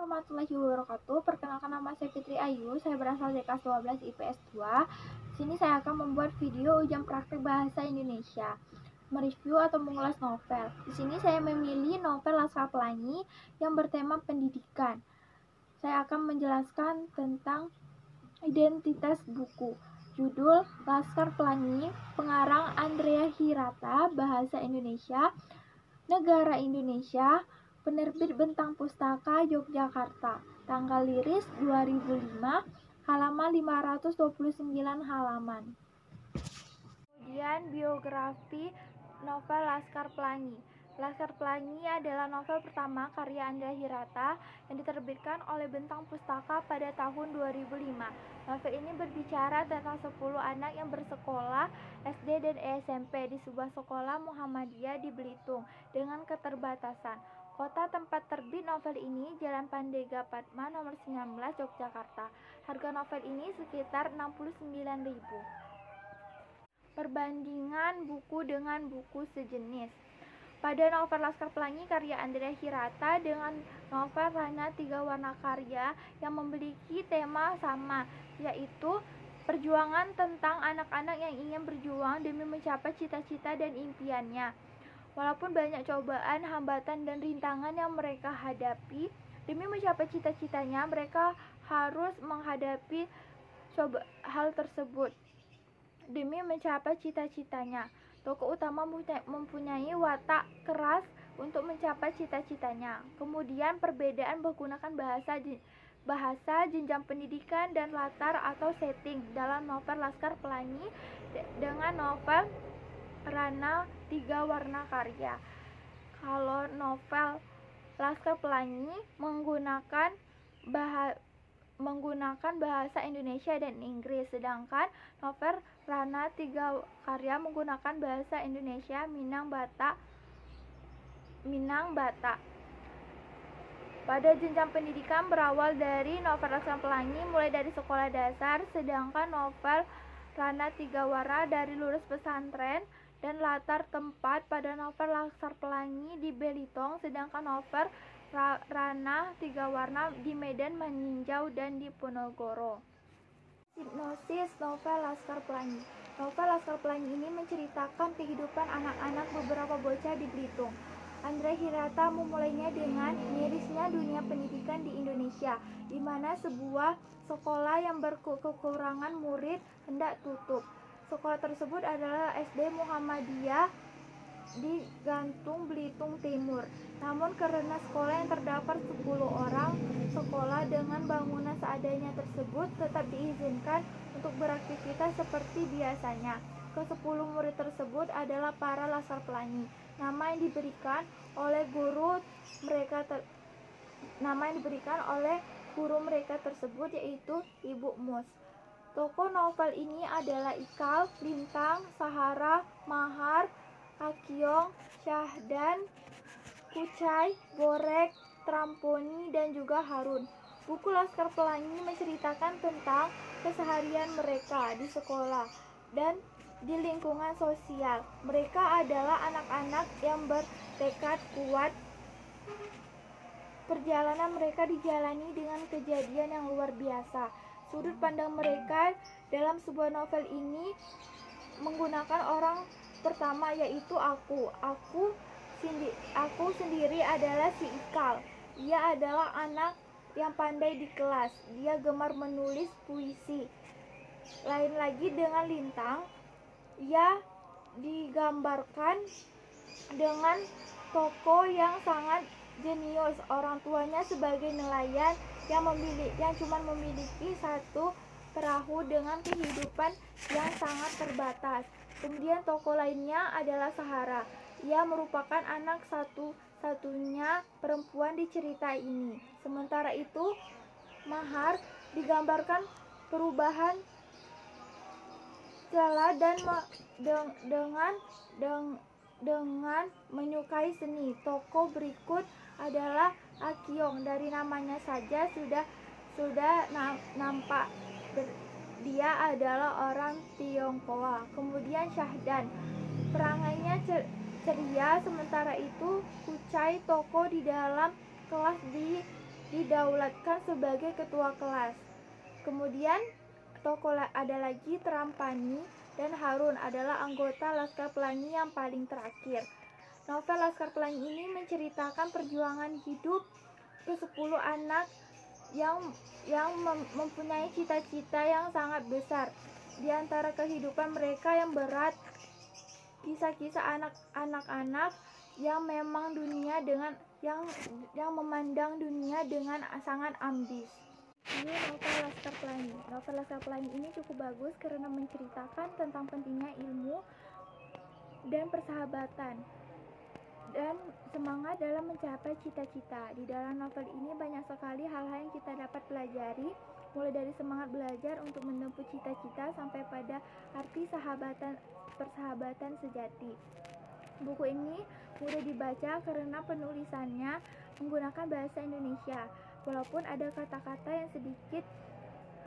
Warahmatullahi wabarakatuh. Perkenalkan, nama saya Fitri Ayu. Saya berasal dari kelas 12 IPS 2. Di sini saya akan membuat video ujian praktik bahasa Indonesia, mereview atau mengulas novel. Di sini saya memilih novel Laskar Pelangi yang bertema pendidikan. Saya akan menjelaskan tentang identitas buku. Judul Laskar Pelangi, pengarang Andrea Hirata, bahasa Indonesia, negara Indonesia, penerbit Bentang Pustaka Yogyakarta, tanggal liris 2005, halaman 529 halaman. Kemudian biografi novel Laskar Pelangi. Laskar Pelangi adalah novel pertama karya Andrea Hirata yang diterbitkan oleh Bentang Pustaka pada tahun 2005. Novel ini berbicara tentang 10 anak yang bersekolah SD dan SMP di sebuah sekolah Muhammadiyah di Belitung dengan keterbatasan. Kota tempat terbit novel ini Jalan Pandega Padma nomor 19 Yogyakarta. Harga novel ini sekitar 69.000. Perbandingan buku dengan buku sejenis. Pada novel Laskar Pelangi karya Andrea Hirata dengan novel Rana Tiga Warna Karya yang memiliki tema sama, yaitu perjuangan tentang anak-anak yang ingin berjuang demi mencapai cita-cita dan impiannya. Walaupun banyak cobaan, hambatan, dan rintangan yang mereka hadapi, demi mencapai cita-citanya mereka harus menghadapi hal tersebut demi mencapai cita-citanya. Tokoh utama mempunyai watak keras untuk mencapai cita-citanya. Kemudian perbedaan menggunakan bahasa, jenjang pendidikan, dan latar atau setting dalam novel Laskar Pelangi dengan novel Rana Tiga Warna Karya. Kalau novel Laskar Pelangi menggunakan bahasa Indonesia dan Inggris, sedangkan novel Rana Tiga Karya menggunakan bahasa Indonesia Minang Batak. Pada jenjang pendidikan berawal dari novel Laskar Pelangi mulai dari sekolah dasar, sedangkan novel Rana Tiga Warna dari lulus pesantren, dan latar tempat pada novel Laskar Pelangi di Belitung, sedangkan novel Rana Tiga Warna di Medan, Maninjau, dan di Ponorogo. Sinopsis novel Laskar Pelangi. Novel Laskar Pelangi ini menceritakan kehidupan anak-anak beberapa bocah di Belitung. Andrea Hirata memulainya dengan mirisnya dunia pendidikan di Indonesia, di mana sebuah sekolah yang berkekurangan murid hendak tutup. Sekolah tersebut adalah SD Muhammadiyah di Gantung, Belitung Timur. Namun karena sekolah yang terdapat 10 orang, sekolah dengan bangunan seadanya tersebut tetap diizinkan untuk beraktivitas seperti biasanya. Ke-10 murid tersebut adalah para Laskar Pelangi. Nama yang diberikan oleh guru mereka tersebut yaitu Ibu Mus. Tokoh novel ini adalah Ikal, Lintang, Sahara, Mahar, Akyong, Syahdan, Kucai, Borek, Tramponi, dan juga Harun. Buku Laskar Pelangi menceritakan tentang keseharian mereka di sekolah dan di lingkungan sosial. Mereka adalah anak-anak yang bertekad kuat. Perjalanan mereka dijalani dengan kejadian yang luar biasa. Sudut pandang mereka dalam sebuah novel ini menggunakan orang pertama, yaitu aku. Aku sendiri adalah si Ikal. Ia adalah anak yang pandai di kelas. Dia gemar menulis puisi. Lain lagi dengan Lintang. Ia digambarkan dengan tokoh yang sangat jenius. Orang tuanya sebagai nelayan yang cuma memiliki satu perahu dengan kehidupan yang sangat terbatas. Kemudian tokoh lainnya adalah Sahara. Ia merupakan anak satu-satunya perempuan di cerita ini. Sementara itu, Mahar digambarkan perubahan celah dan dengan menyukai seni. Tokoh berikut adalah Akyong. Dari namanya saja sudah nampak dia adalah orang Tionghoa. Kemudian Syahdan, perangainya ceria. Sementara itu Kucai, tokoh di dalam kelas di didaulatkan sebagai ketua kelas. Kemudian tokoh ada lagi Terampani dan Harun adalah anggota Laskar Pelangi yang paling terakhir. Novel Laskar Pelangi ini menceritakan perjuangan hidup ke-10 anak yang mempunyai cita-cita yang sangat besar. Di antara kehidupan mereka yang berat, kisah-kisah anak-anak yang memang dunia dengan yang memandang dunia dengan sangat ambis. Ini novel Laskar Pelangi. Novel Laskar Pelangi ini cukup bagus karena menceritakan tentang pentingnya ilmu dan persahabatan dan semangat dalam mencapai cita-cita. Di dalam novel ini banyak sekali hal-hal yang kita dapat pelajari, mulai dari semangat belajar untuk menempuh cita-cita sampai pada arti persahabatan sejati. Buku ini mudah dibaca karena penulisannya menggunakan bahasa Indonesia. Walaupun ada kata-kata yang sedikit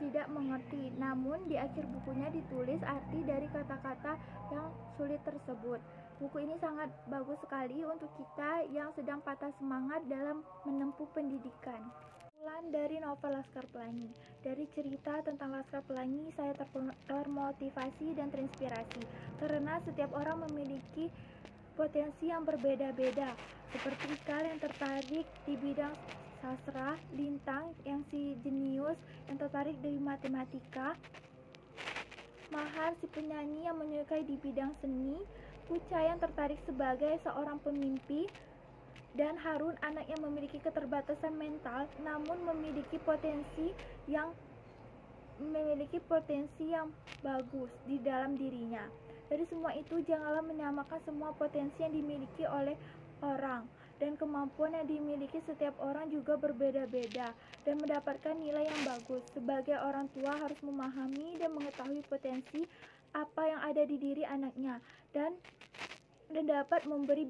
tidak mengerti, namun di akhir bukunya ditulis arti dari kata-kata yang sulit tersebut. Buku ini sangat bagus sekali untuk kita yang sedang patah semangat dalam menempuh pendidikan. Kesimpulan dari novel Laskar Pelangi. Dari cerita tentang Laskar Pelangi, saya termotivasi dan terinspirasi karena setiap orang memiliki potensi yang berbeda-beda. Seperti Ikal yang tertarik di bidang sastra, Lintang yang si jenius yang tertarik dari matematika, Mahar si penyanyi yang menyukai di bidang seni, Uca yang tertarik sebagai seorang pemimpi, dan Harun anak yang memiliki keterbatasan mental namun memiliki potensi yang bagus di dalam dirinya. Dari semua itu, janganlah menyamakan semua potensi yang dimiliki oleh orang, dan kemampuan yang dimiliki setiap orang juga berbeda-beda dan mendapatkan nilai yang bagus. Sebagai orang tua harus memahami dan mengetahui potensi apa yang ada di diri anaknya dan dapat memberi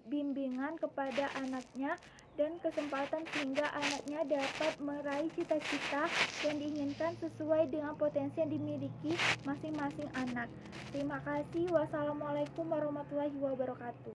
bimbingan kepada anaknya dan kesempatan sehingga anaknya dapat meraih cita-cita yang diinginkan sesuai dengan potensi yang dimiliki masing-masing anak. Terima kasih. Wassalamualaikum warahmatullahi wabarakatuh.